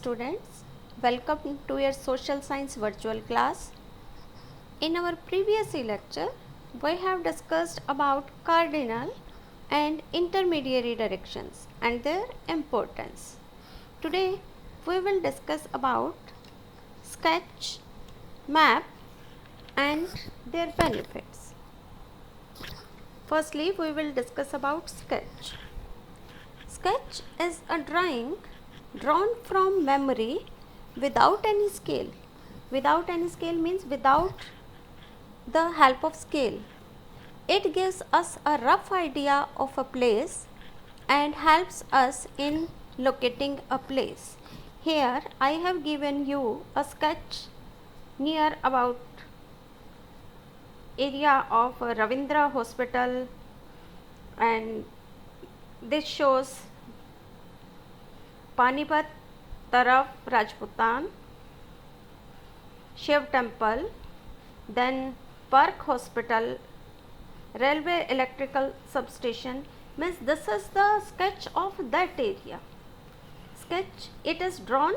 students, welcome to your social science virtual class. In our previous lecture, we have discussed about cardinal and intermediary directions and their importance. Today, we will discuss about sketch, map and their benefits. Firstly, we will discuss about sketch. Sketch is a drawing drawn from memory without any scale. Without any scale means without the help of scale. It gives us a rough idea of a place and helps us in locating a place. Here I have given you a sketch near about area of Ravindra Hospital, and this shows Panipat, Taraf, Rajputan, Shiv Temple, then Park Hospital, Railway Electrical Substation. Means this is the sketch of that area. Sketch, it is drawn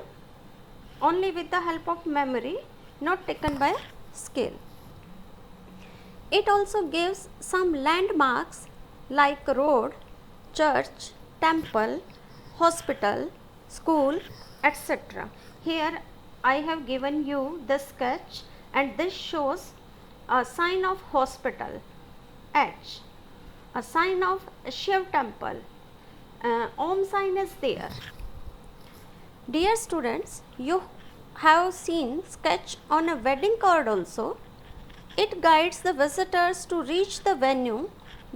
only with the help of memory, not taken by scale. It also gives some landmarks like road, church, temple, hospital, school, etc. Here I have given you the sketch, and this shows a sign of hospital H, a sign of Shiv temple, Om sign is there. Dear students, you have seen sketch on a wedding card also. It guides the visitors to reach the venue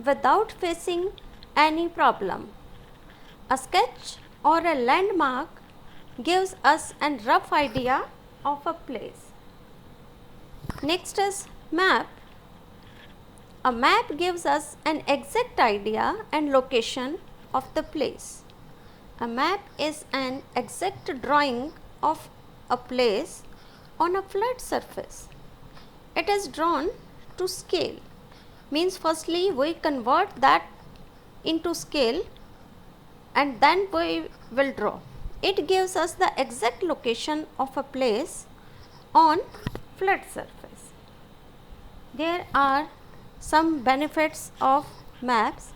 without facing any problem. A sketch or a landmark gives us a rough idea of a place. Next is map. A map gives us an exact idea and location of the place. A map is an exact drawing of a place on a flat surface. It is drawn to scale. Means firstly we convert that into scale and then we will draw. It gives us the exact location of a place on flat surface. There are some benefits of maps.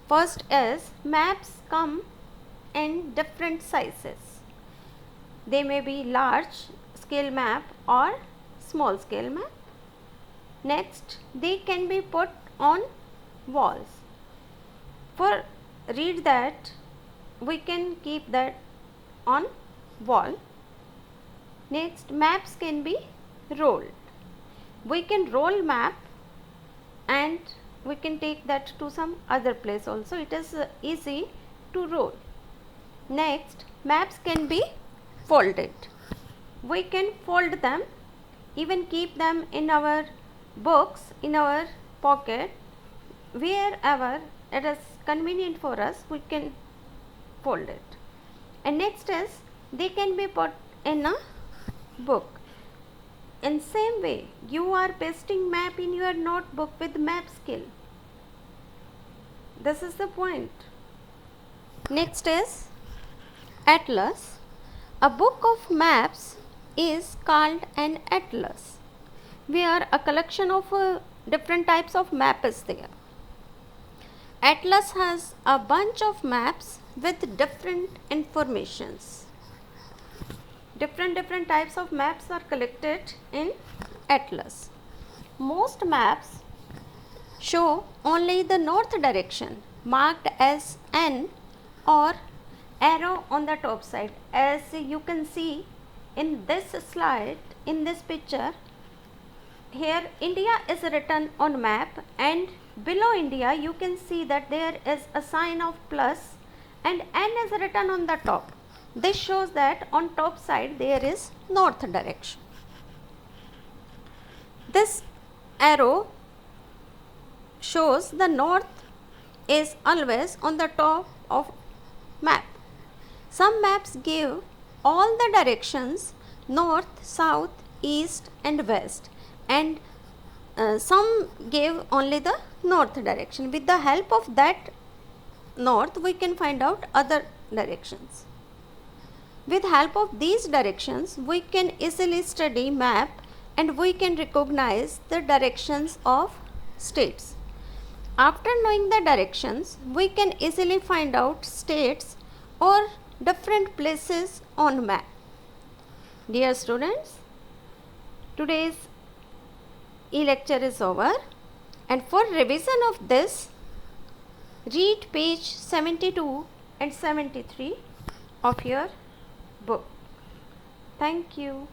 First is maps come in different sizes. They may be large scale map or small scale map. Next, they can be put on walls. For read that, we can keep that on wall. Next, maps can be rolled. We can roll map and we can take that to some other place also. It is easy to roll. Next, maps can be folded. We can fold them, even keep them in our books, in our pocket, wherever it is convenient for us, we can fold it. And next is they can be put in a book. In same way, you are pasting map in your notebook with map skill. This is the point. Next is atlas. A book of maps is called an atlas, where a collection of different types of map is there. Atlas has a bunch of maps with different informations. Different types of maps are collected in atlas. Most maps show only the north direction marked as N or arrow on the top side. As you can see in this slide, in this picture, here India is written on map, and below India you can see that there is a sign of plus and N is written on the top. This shows that on top side there is north direction. This arrow shows the north is always on the top of map. Some maps give all the directions north, south, east and west, and some give only the north direction. With the help of that north we can find out other directions. With help of these directions, we can easily study map and we can recognize the directions of states. After knowing the directions, we can easily find out states or different places on map. Dear students, today's e-lecture is over, and for revision of this, read page 72 and 73 of your book. Thank you.